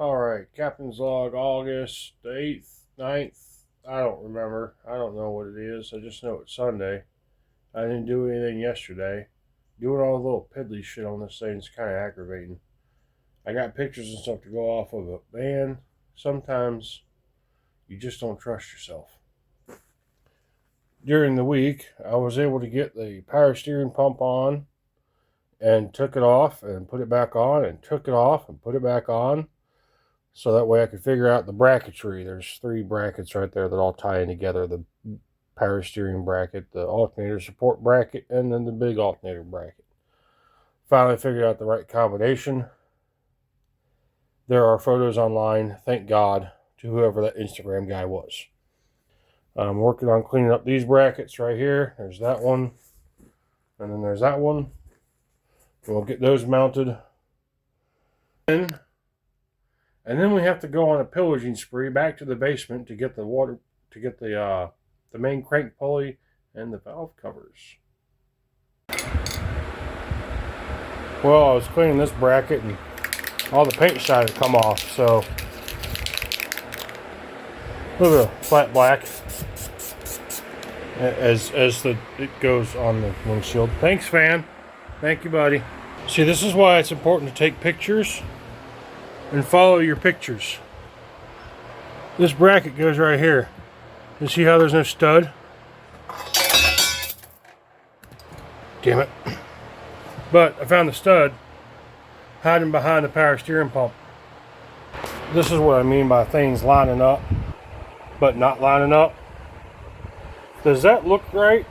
Alright, Captain's Log, August the 8th, 9th. I don't remember. I don't know what it is. I just know it's Sunday. I didn't do anything yesterday. Doing all the little piddly shit on this thing is kind of aggravating. I got pictures and stuff to go off of, but man, sometimes you just don't trust yourself. During the week, I was able to get the power steering pump on and took it off and put it back on and took it off and put it back on. So that way I could figure out the bracketry. There's 3 brackets right there that all tie in together. The power steering bracket, the alternator support bracket, and then the big alternator bracket. Finally figured out the right combination. There are photos online, thank God, to whoever that Instagram guy was. I'm working on cleaning up these brackets right here. There's that one. And then there's that one. We'll get those mounted. And then we have to go on a pillaging spree back to the basement to get the water, to get the main crank pulley and the valve covers. Well, I was cleaning this bracket and all the paint started to come off, so a little bit of flat black as it goes on the windshield. Thanks, fan. Thank you, buddy. See, this is why it's important to take pictures and follow your pictures. This bracket goes right here. You see how there's no stud? Damn it. But I found the stud hiding behind the power steering pump. This is what I mean by things lining up, but not lining up. Does that look right?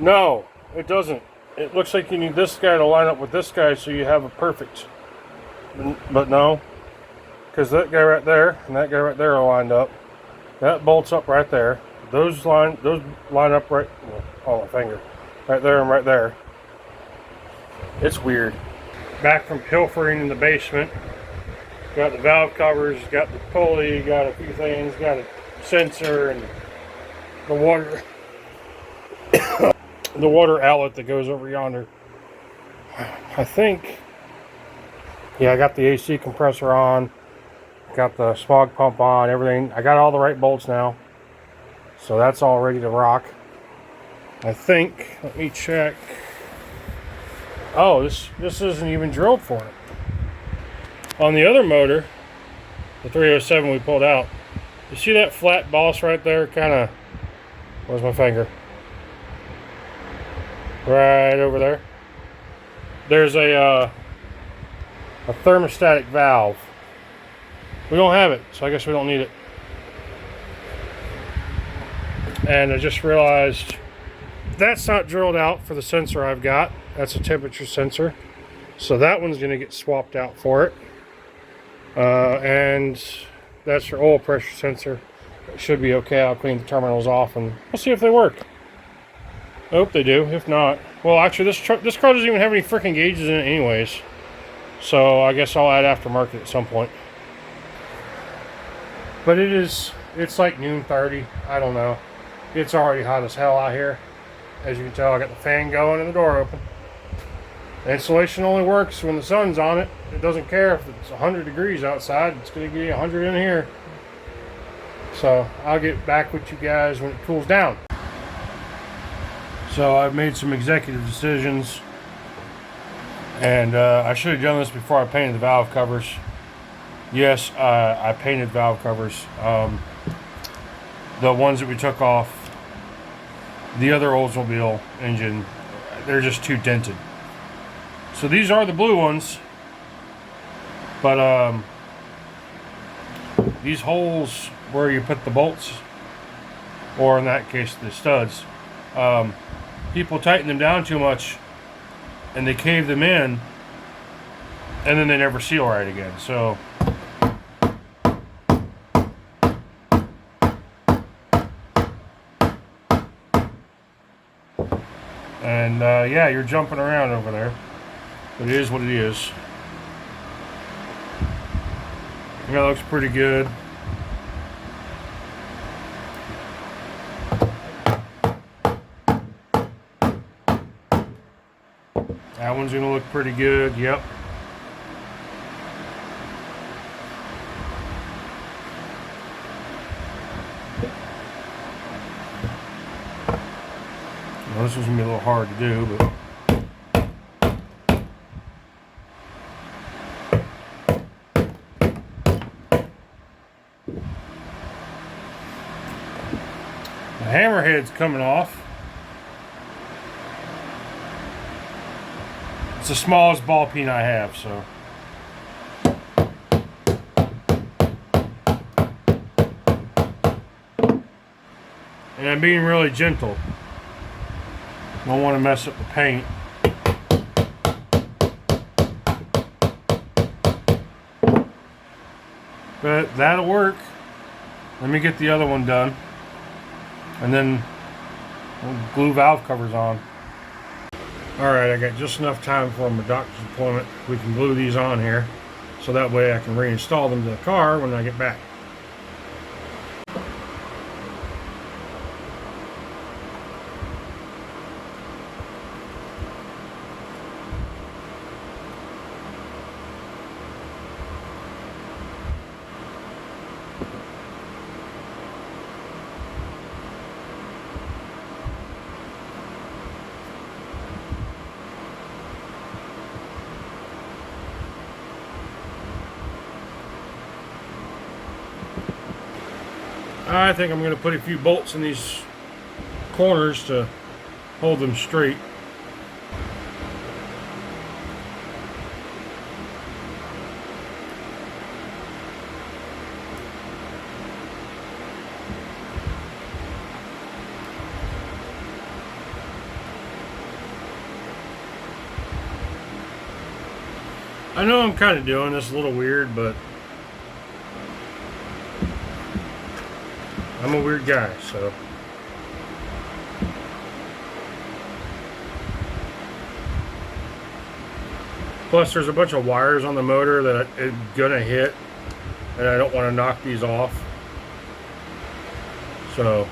No, it doesn't. It looks like you need this guy to line up with this guy so you have a perfect. But no, because that guy right there and that guy right there are lined up. That bolts up right there. Those line up right. Oh, my finger, right there and right there. It's weird. Back from pilfering in the basement. Got the valve covers, got the pulley, got a few things, got a sensor and the water, the water outlet that goes over yonder. I think. Yeah, I got the AC compressor on, got the smog pump on, everything. I got all the right bolts now, so that's all ready to rock. I think, let me check. Oh, this isn't even drilled for it. On the other motor, the 307 we pulled out, you see that flat boss right there? Kind of, where's my finger? Right over there. There's a thermostatic valve. We don't have it, so I guess we don't need it. And I just realized that's not drilled out for the sensor I've got. That's a temperature sensor. So that one's going to get swapped out for it. And that's your oil pressure sensor. It should be okay. I'll clean the terminals off and we'll see if they work. I hope they do. If not, well, actually this car doesn't even have any freaking gauges in it anyways. So I guess I'll add aftermarket at some point. But it's like noon 30. I don't know. It's already hot as hell out here. As you can tell, I got the fan going and the door open. The insulation only works when the sun's on it. It doesn't care if it's 100 degrees outside. It's going to give you 100 in here. So I'll get back with you guys when it cools down. So I've made some executive decisions. And I should have done this before I painted the valve covers. Yes, I painted valve covers. The ones that we took off the other Oldsmobile engine, they're just too dented. So these are the blue ones. But these holes where you put the bolts, or in that case the studs, people tighten them down too much and they cave them in, and then they never seal right again. So and yeah, you're jumping around over there, but it is what it is. That looks pretty good. That one's gonna look pretty good. Yep. Well, this was going to be a little hard to do, but the hammerhead's coming off. It's the smallest ball peen I have, so. And I'm being really gentle. Don't want to mess up the paint. But that'll work. Let me get the other one done. And then we'll glue valve covers on. Alright, I got just enough time for my doctor's appointment. We can glue these on here. So that way I can reinstall them to the car when I get back. I think I'm going to put a few bolts in these corners to hold them straight. I know I'm kind of doing this a little weird, but I'm a weird guy, so. Plus, there's a bunch of wires on the motor that it's gonna hit, and I don't want to knock these off. So.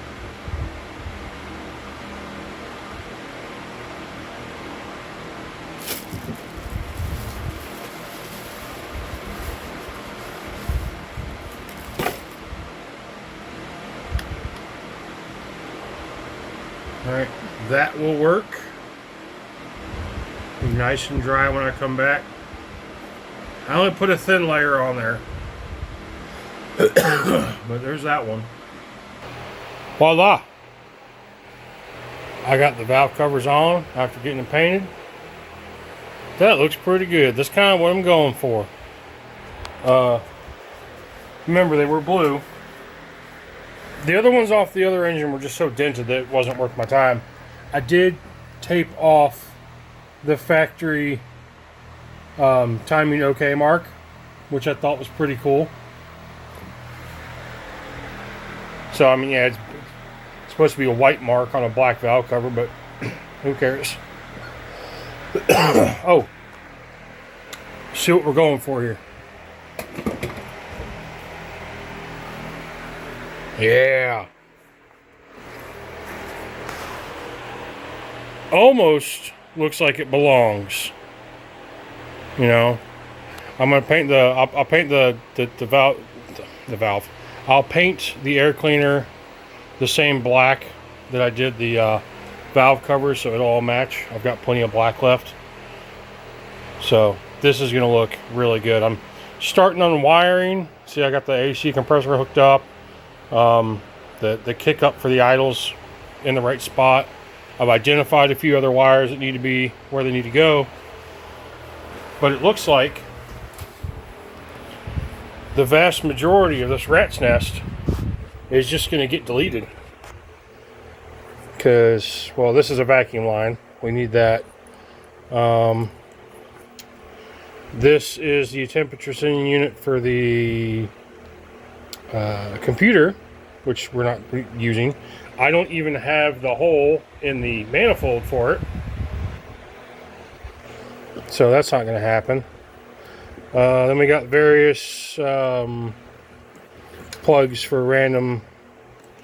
Alright, that will work. Be nice and dry when I come back. I only put a thin layer on there. But there's that one. Voila! I got the valve covers on after getting them painted. That looks pretty good. That's kind of what I'm going for. Remember, they were blue. The other ones off the other engine were just so dented that it wasn't worth my time. I did tape off the factory timing OK mark, which I thought was pretty cool. So, I mean, yeah, it's supposed to be a white mark on a black valve cover, but who cares? Oh, see what we're going for here. Yeah. Almost looks like it belongs. You know, I'm gonna paint the. I'll paint the valve. I'll paint the air cleaner the same black that I did the valve cover, so it'll all match. I've got plenty of black left, so this is gonna look really good. I'm starting on wiring. See, I got the AC compressor hooked up. The kick up for the idles in the right spot. I've identified a few other wires that need to be where they need to go, but it looks like the vast majority of this rat's nest is just going to get deleted because, well, this is a vacuum line. We need that. This is the temperature sending unit for the computer, which we're not using. I don't even have the hole in the manifold for it, so that's not going to happen. Then we got various plugs for random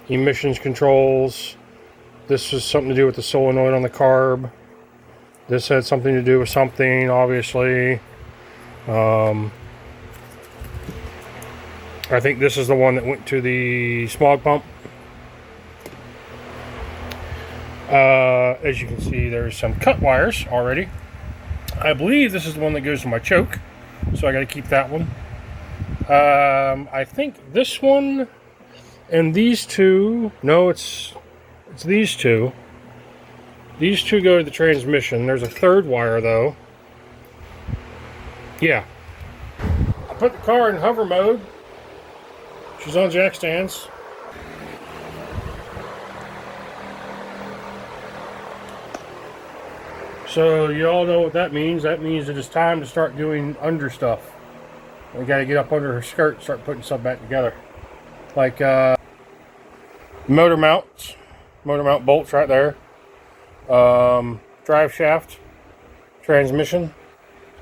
emissions controls. This was something to do with the solenoid on the carb. This had something to do with something, obviously. I think this is the one that went to the smog pump. As you can see, there's some cut wires already. I believe this is the one that goes to my choke, so I got to keep that one. I think this one and these two. No, it's these two. These two go to the transmission. There's a third wire though. Yeah. I put the car in hover mode. She's on jack stands. So you all know what that means. That means that it's time to start doing under stuff. We got to get up under her skirt and start putting stuff back together. Like motor mounts. Motor mount bolts right there. Drive shaft. Transmission.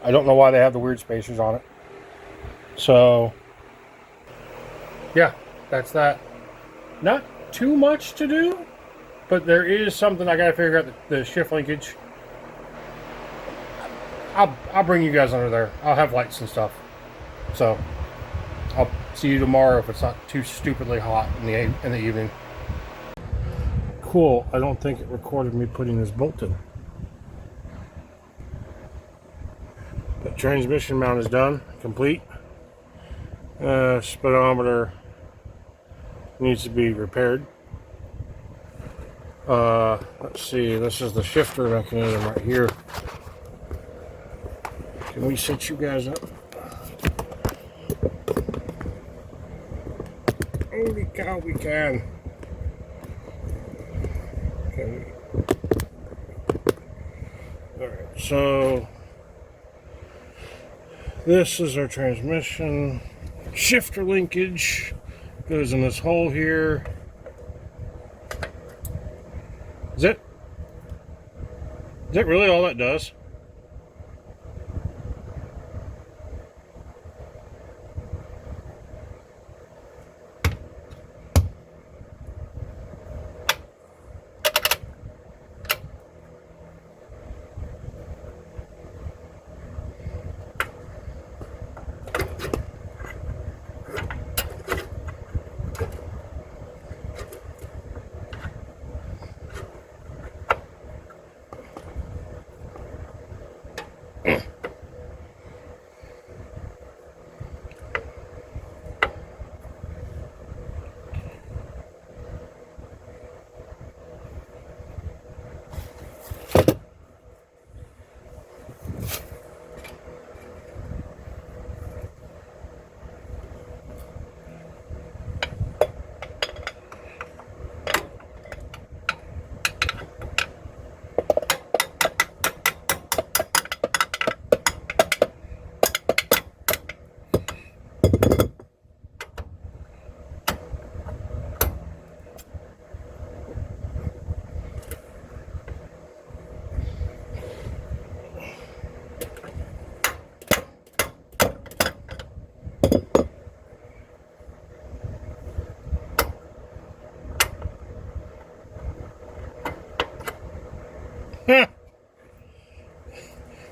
I don't know why they have the weird spacers on it. So, yeah, that's that. Not too much to do, but there is something I got to figure out, the shift linkage. I'll bring you guys under there. I'll have lights and stuff. So, I'll see you tomorrow if it's not too stupidly hot in the evening. Cool. I don't think it recorded me putting this bolt in. The transmission mount is done, complete. Speedometer needs to be repaired. Let's see, this is the shifter mechanism right here. Can we set you guys up? Holy cow, we can. Okay. Alright, so this is our transmission. Shifter linkage goes in this hole here. Is that really all that does?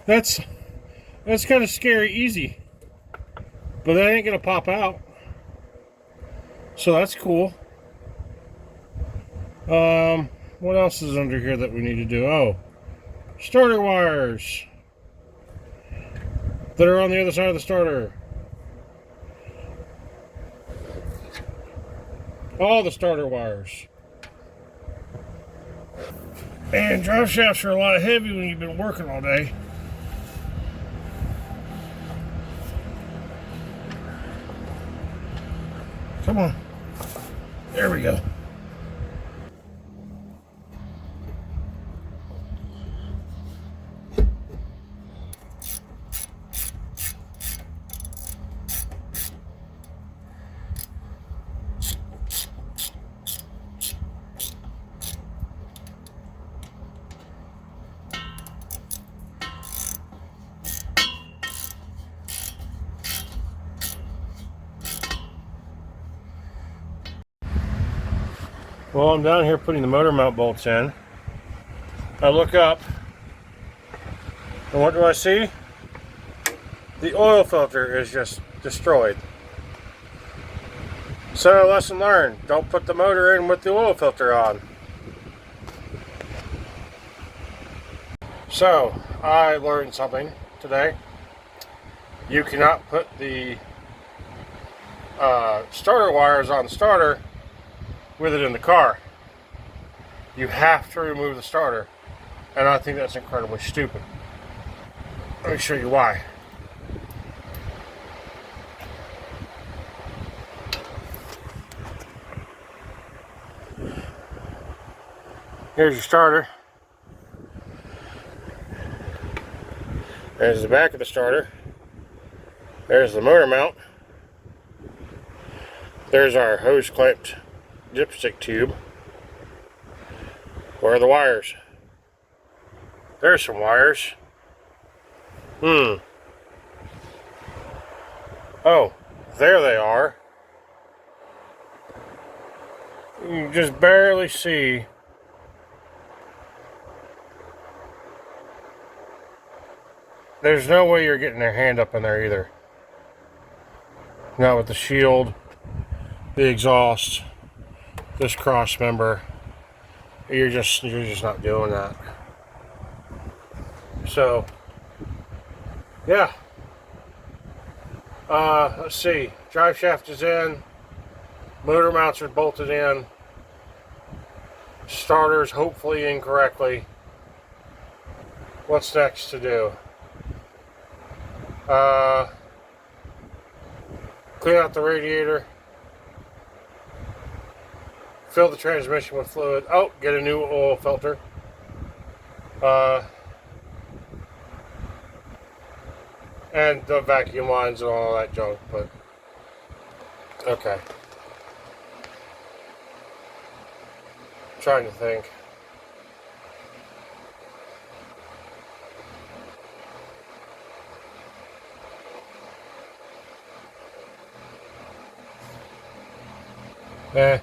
That's kind of scary easy, but that ain't gonna pop out, so that's cool. What else is under here that we need to do? Oh, starter wires that are on the other side of the starter. All the starter wires. And drive shafts are a lot heavy when you've been working all day. Come on. There we go. Well, I'm down here putting the motor mount bolts in. I look up, and what do I see? The oil filter is just destroyed. So, lesson learned, don't put the motor in with the oil filter on. So, I learned something today. You cannot put the starter wires on the starter with it in the car. You have to remove the starter. And I think that's incredibly stupid. Let me show you why. Here's your starter. There's the back of the starter. There's the motor mount. There's our hose clamped dipstick tube. Where are the wires? There's some wires. Oh, there they are. You can just barely see. There's no way you're getting their hand up in there either. Not with the shield, the exhaust, this cross member. You're just not doing that. So, yeah. Let's see. Drive shaft is in. Motor mounts are bolted in. Starters hopefully in correctly. What's next to do? Clean out the radiator. Fill the transmission with fluid. Oh, get a new oil filter. And the vacuum lines and all that junk, but okay. Trying to think. Eh.